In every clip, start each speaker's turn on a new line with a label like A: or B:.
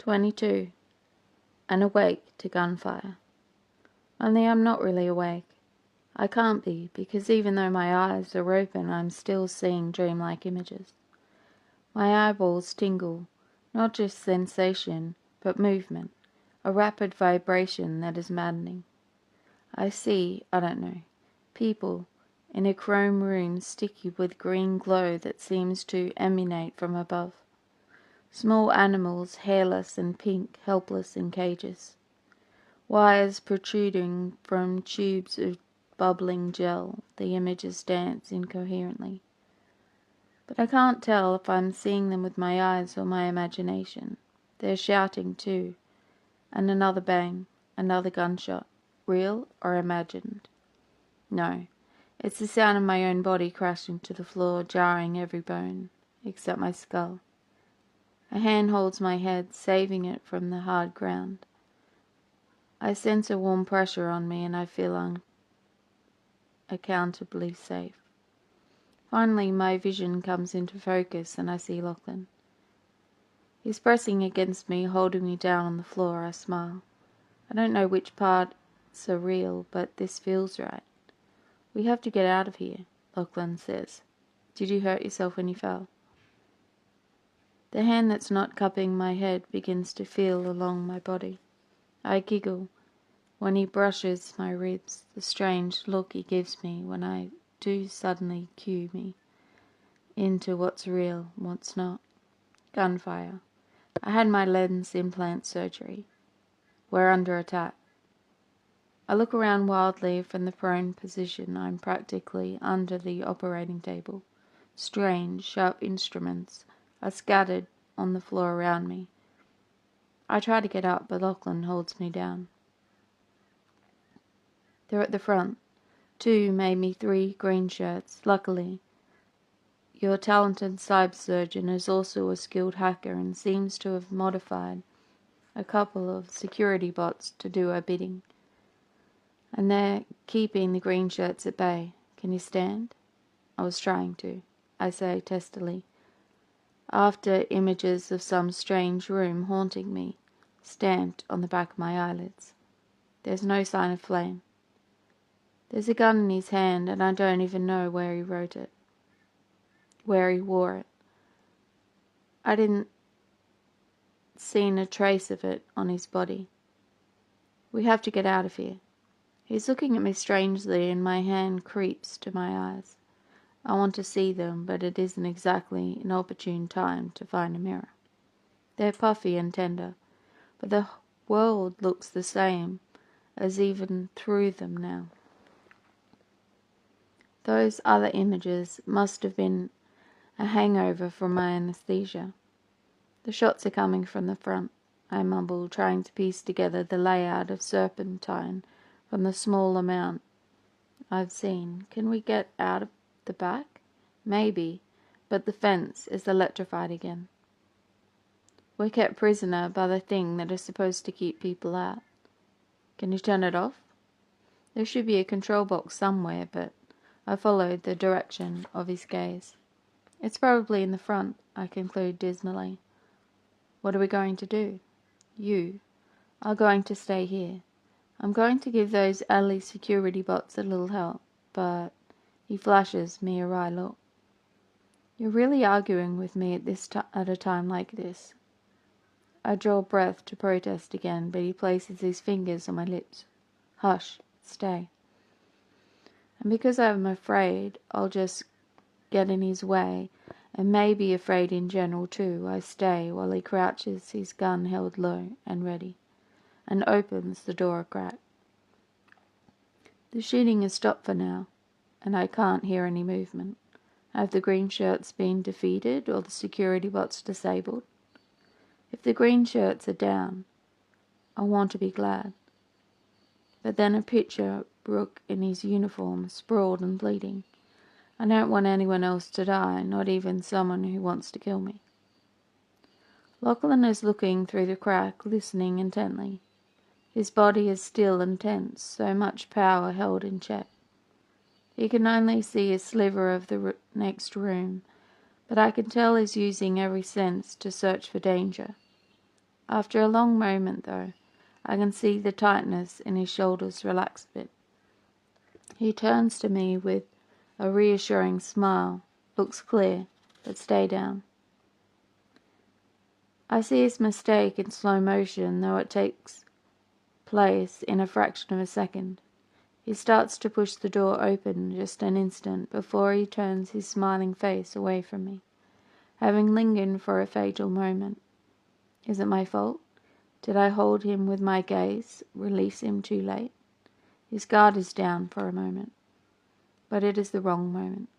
A: 22. And awake to gunfire. Only I'm not really awake. I can't be, because even though my eyes are open, I'm still seeing dreamlike images. My eyeballs tingle, not just sensation, but movement, a rapid vibration that is maddening. I see, I don't know, people in a chrome room sticky with green glow that seems to emanate from above. Small animals, hairless and pink, helpless in cages. Wires protruding from tubes of bubbling gel, the images dance incoherently. But I can't tell if I'm seeing them with my eyes or my imagination. They're shouting too. And another bang, another gunshot. Real or imagined? No, it's the sound of my own body crashing to the floor, jarring every bone, except my skull. A hand holds my head, saving it from the hard ground. I sense a warm pressure on me and I feel unaccountably safe. Finally, my vision comes into focus and I see Lachlan. He's pressing against me, holding me down on the floor. I smile. I don't know which parts are real, but this feels right. We have to get out of here, Lachlan says. Did you hurt yourself when you fell? The hand that's not cupping my head begins to feel along my body. I giggle when he brushes my ribs, the strange look he gives me when I do suddenly cue me into what's real and what's not. Gunfire. I had my lens implant surgery. We're under attack. I look around wildly from the prone position. I'm practically under the operating table. Strange, sharp instruments are scattered on the floor around me. I try to get up, but Lachlan holds me down. They're at the front. 2, maybe 3 green shirts. Luckily, your talented cybersurgeon is also a skilled hacker and seems to have modified a couple of security bots to do our bidding. And they're keeping the green shirts at bay. Can you stand? I was trying to, I say testily, after images of some strange room haunting me, stamped on the back of my eyelids. There's no sign of flame. There's a gun in his hand, and I don't even know where he wrote it, where he wore it. I didn't see a trace of it on his body. We have to get out of here. He's looking at me strangely, and my hand creeps to my eyes. I want to see them, but it isn't exactly an opportune time to find a mirror. They're puffy and tender, but the world looks the same as even through them now. Those other images must have been a hangover from my anesthesia. The shots are coming from the front, I mumble, trying to piece together the layout of Serpentine from the small amount I've seen. Can we get out of the back? Maybe, but the fence is electrified again. We're kept prisoner by the thing that is supposed to keep people out. Can you turn it off? There should be a control box somewhere, but I followed the direction of his gaze. It's probably in the front, I conclude dismally. What are we going to do? You are going to stay here. I'm going to give those alley security bots a little help, but he flashes me a wry look. You're really arguing with me at a time like this. I draw breath to protest again, but he places his fingers on my lips. Hush, stay. And because I'm afraid I'll just get in his way, and may be afraid in general too, I stay while he crouches, his gun held low and ready, and opens the door a crack. The shooting has stopped for now, and I can't hear any movement. Have the green shirts been defeated or the security bots disabled? If the green shirts are down, I want to be glad. But then a picture Brooke in his uniform, sprawled and bleeding. I don't want anyone else to die, not even someone who wants to kill me. Lachlan is looking through the crack, listening intently. His body is still and tense, so much power held in check. He can only see a sliver of the next room, but I can tell he's using every sense to search for danger. After a long moment, though, I can see the tightness in his shoulders relax a bit. He turns to me with a reassuring smile, looks clear, but stay down. I see his mistake in slow motion, though it takes place in a fraction of a second. He starts to push the door open just an instant before he turns his smiling face away from me, having lingered for a fatal moment. Is it my fault? Did I hold him with my gaze, release him too late? His guard is down for a moment, but it is the wrong moment.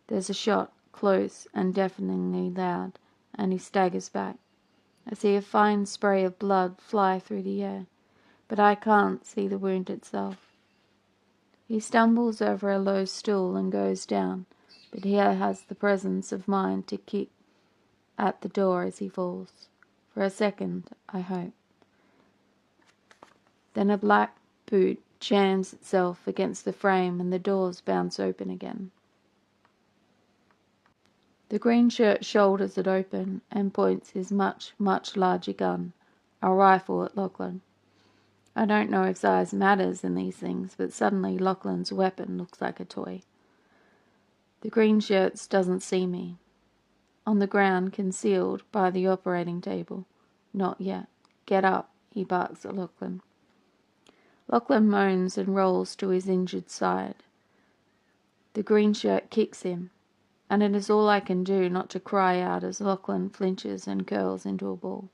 A: There's a shot, close and deafeningly loud, and he staggers back. I see a fine spray of blood fly through the air, but I can't see the wound itself. He stumbles over a low stool and goes down, but he has the presence of mind to kick at the door as he falls. For a second, I hope. Then a black boot jams itself against the frame and the doors bounce open again. The green shirt shoulders it open and points his much, much larger gun, a rifle, at Lachlan. I don't know if size matters in these things, but suddenly Lachlan's weapon looks like a toy. The green shirts doesn't see me. On the ground, concealed by the operating table. Not yet. Get up, he barks at Lachlan. Lachlan moans and rolls to his injured side. The green shirt kicks him, and it is all I can do not to cry out as Lachlan flinches and curls into a ball.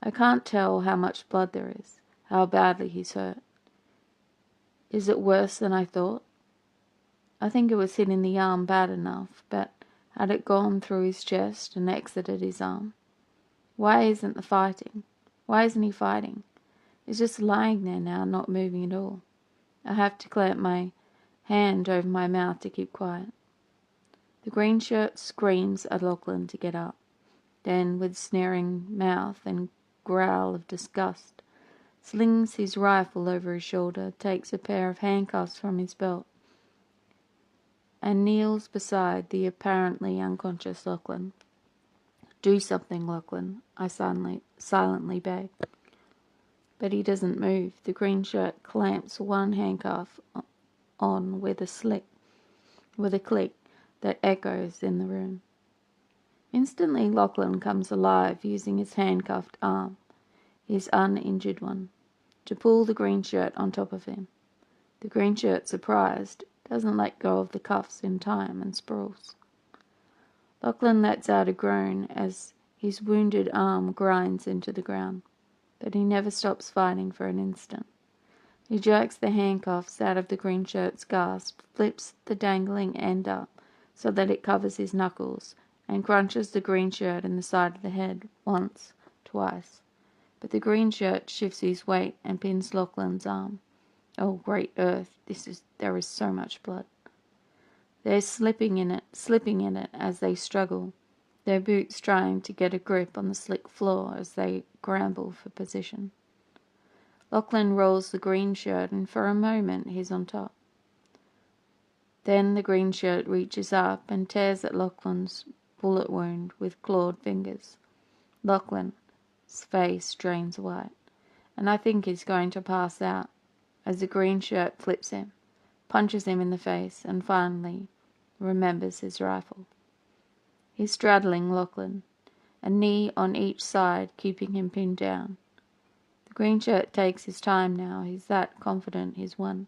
A: I can't tell how much blood there is, how badly he's hurt. Is it worse than I thought? I think it was hit in the arm bad enough, but had it gone through his chest and exited his arm? Why isn't he fighting? He's just lying there now, not moving at all. I have to clamp my hand over my mouth to keep quiet. The green shirt screams at Lachlan to get up. Then, with sneering mouth and growl of disgust, slings his rifle over his shoulder, takes a pair of handcuffs from his belt, and kneels beside the apparently unconscious Lachlan. Do something, Lachlan, I silently beg. But he doesn't move. The green shirt clamps one handcuff on with a click that echoes in the room. Instantly Lachlan comes alive, using his handcuffed arm, his uninjured one, to pull the green shirt on top of him. The green shirt, surprised, doesn't let go of the cuffs in time and sprawls. Lachlan lets out a groan as his wounded arm grinds into the ground, but he never stops fighting for an instant. He jerks the handcuffs out of the green shirt's grasp, flips the dangling end up so that it covers his knuckles, and crunches the green shirt in the side of the head once, twice. But the green shirt shifts his weight and pins Lachlan's arm. Oh, great earth, there is so much blood. They're slipping in it as they struggle, their boots trying to get a grip on the slick floor as they scramble for position. Lachlan rolls the green shirt, and for a moment he's on top. Then the green shirt reaches up and tears at Lachlan's bullet wound with clawed fingers. Lachlan's face drains white, and I think he's going to pass out as the green shirt flips him, punches him in the face, and finally remembers his rifle. He's straddling Lachlan, a knee on each side keeping him pinned down. The green shirt takes his time now. He's that confident he's won.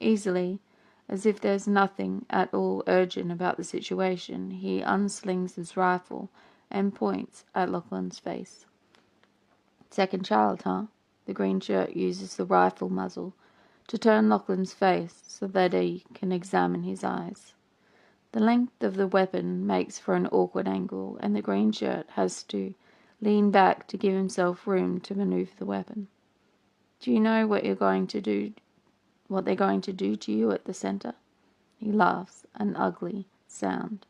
A: Easily, as if there's nothing at all urgent about the situation, he unslings his rifle and points at Lachlan's face. Second child, huh? The green shirt uses the rifle muzzle to turn Lachlan's face so that he can examine his eyes. The length of the weapon makes for an awkward angle, and the green shirt has to lean back to give himself room to maneuver the weapon. Do you know what they're going to do to you at the center? He laughs, an ugly sound.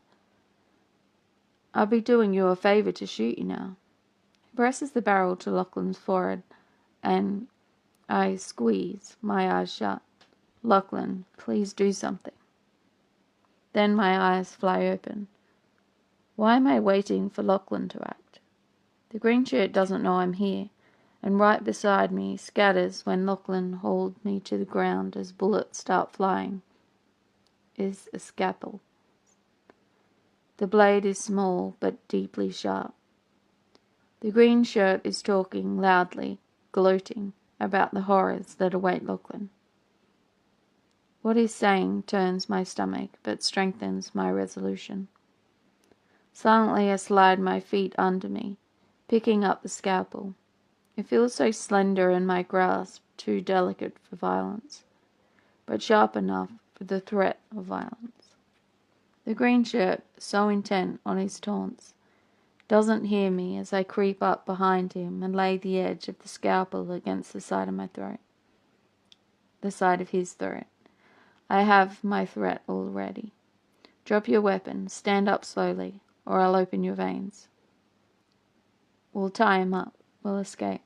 A: I'll be doing you a favor to shoot you now. He presses the barrel to Lachlan's forehead, and I squeeze, my eyes shut. Lachlan, please do something. Then my eyes fly open. Why am I waiting for Lachlan to act? The green shirt doesn't know I'm here, and right beside me scatters when Lachlan hauled me to the ground as bullets start flying, is a scalpel. The blade is small but deeply sharp. The green shirt is talking loudly, gloating about the horrors that await Lachlan. What he's saying turns my stomach but strengthens my resolution. Silently I slide my feet under me, picking up the scalpel. It feels so slender in my grasp, too delicate for violence, but sharp enough for the threat of violence. The green shirt, so intent on his taunts, doesn't hear me as I creep up behind him and lay the edge of the scalpel against the side of my throat. The side of his throat. I have my threat all ready. Drop your weapon, stand up slowly, or I'll open your veins. We'll tie him up, we'll escape.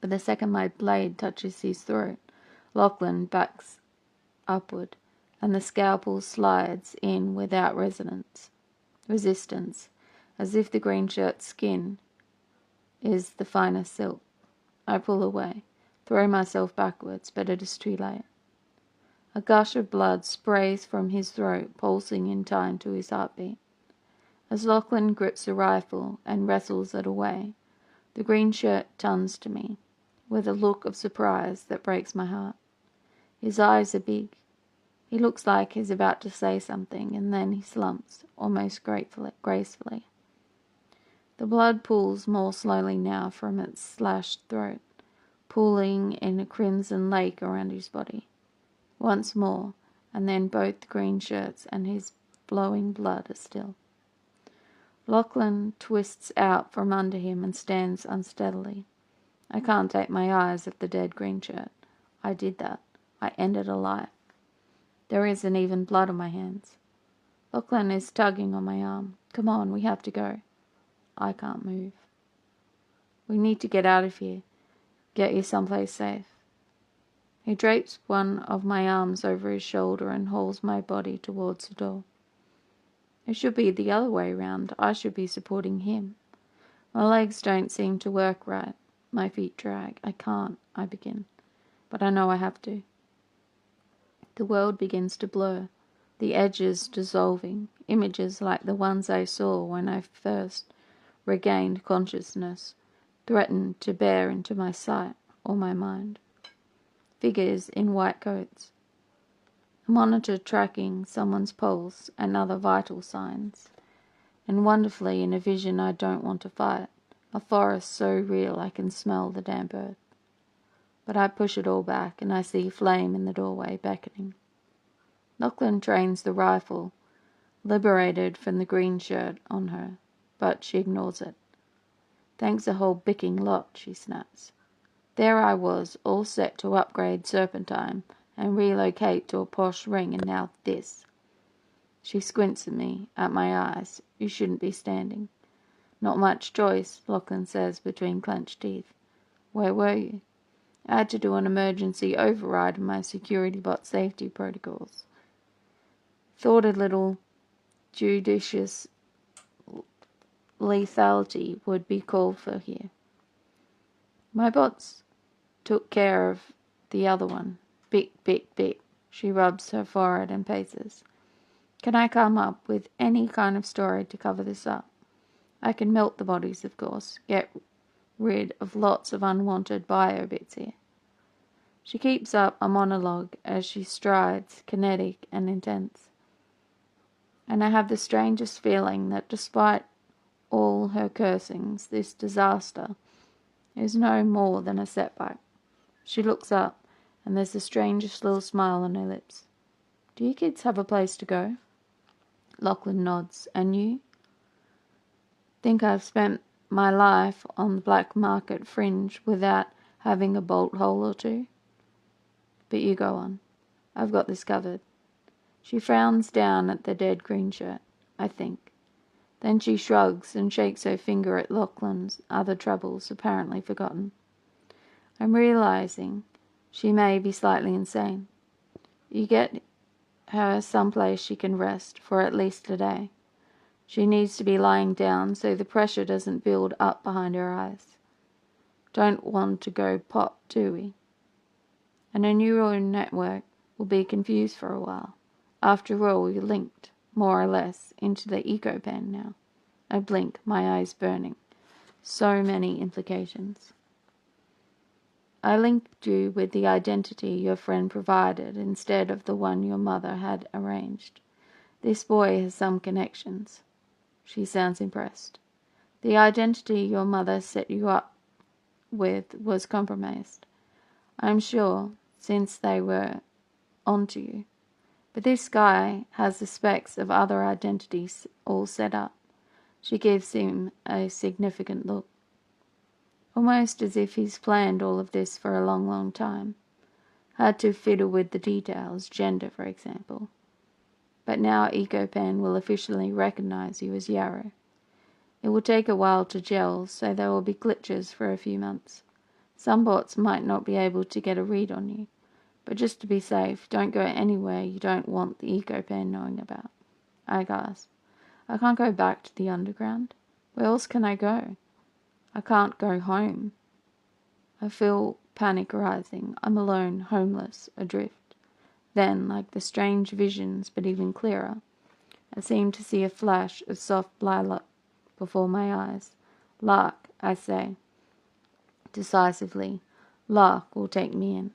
A: But the second my blade touches his throat, Lachlan backs upward, and the scalpel slides in without resistance, as if the green shirt's skin is the finest silk. I pull away, throw myself backwards, but it is too late. A gush of blood sprays from his throat, pulsing in time to his heartbeat. As Lachlan grips the rifle and wrestles it away, the green shirt turns to me, with a look of surprise that breaks my heart. His eyes are big. He looks like he's about to say something, and then he slumps, almost gracefully. The blood pools more slowly now from its slashed throat, pooling in a crimson lake around his body. Once more, and then both the green shirts and his flowing blood are still. Lachlan twists out from under him and stands unsteadily. I can't take my eyes off the dead green shirt. I did that. I ended a life. There isn't even blood on my hands. Lachlan is tugging on my arm. Come on, we have to go. I can't move. We need to get out of here. Get you someplace safe. He drapes one of my arms over his shoulder and hauls my body towards the door. It should be the other way round. I should be supporting him. My legs don't seem to work right. My feet drag. I can't, I begin. But I know I have to. The world begins to blur, the edges dissolving, images like the ones I saw when I first regained consciousness threatened to bear into my sight or my mind. Figures in white coats. A monitor tracking someone's pulse and other vital signs. And wonderfully, in a vision I don't want to fight, a forest so real I can smell the damp earth. But I push it all back, and I see flame in the doorway beckoning. Lachlan trains the rifle, liberated from the green shirt on her, but she ignores it. Thanks a whole bicking lot, she snaps. There I was, all set to upgrade Serpentine and relocate to a posh ring, and now this. She squints at me, at my eyes. You shouldn't be standing. Not much choice, Lachlan says between clenched teeth. Where were you? I had to do an emergency override of my security bot safety protocols. Thought a little judicious lethality would be called for here. My bots took care of the other one. Bick, bick, bick. She rubs her forehead and paces. Can I come up with any kind of story to cover this up? I can melt the bodies, of course. Get rid of lots of unwanted bio bits here. She keeps up a monologue as she strides, kinetic and intense. And I have the strangest feeling that despite all her cursings, this disaster is no more than a setback. She looks up, and there's the strangest little smile on her lips. Do you kids have a place to go? Lachlan nods. And you? Think I've spent my life on the black market fringe without having a bolt hole or two? But you go on. I've got this covered. She frowns down at the dead green shirt, I think. Then she shrugs and shakes her finger at Lachlan's other troubles, apparently forgotten. I'm realizing she may be slightly insane. You get her someplace she can rest for at least a day. She needs to be lying down so the pressure doesn't build up behind her eyes. Don't want to go pop, do we? And a neural network will be confused for a while. After all, you're linked, more or less, into the eco-pen now. I blink, my eyes burning. So many implications. I linked you with the identity your friend provided instead of the one your mother had arranged. This boy has some connections. She sounds impressed. The identity your mother set you up with was compromised, I'm sure, since they were onto you. But this guy has the specs of other identities all set up. She gives him a significant look. Almost as if he's planned all of this for a long, long time. Had to fiddle with the details, gender, for example. But now EcoPen will officially recognize you as Yarrow. It will take a while to gel, so there will be glitches for a few months. Some bots might not be able to get a read on you. But just to be safe, don't go anywhere you don't want the EcoPen knowing about. I gasp. I can't go back to the underground. Where else can I go? I can't go home. I feel panic rising. I'm alone, homeless, adrift. Then, like the strange visions, but even clearer, I seem to see a flash of soft lilac before my eyes. Lark, I say, decisively. Lark will take me in.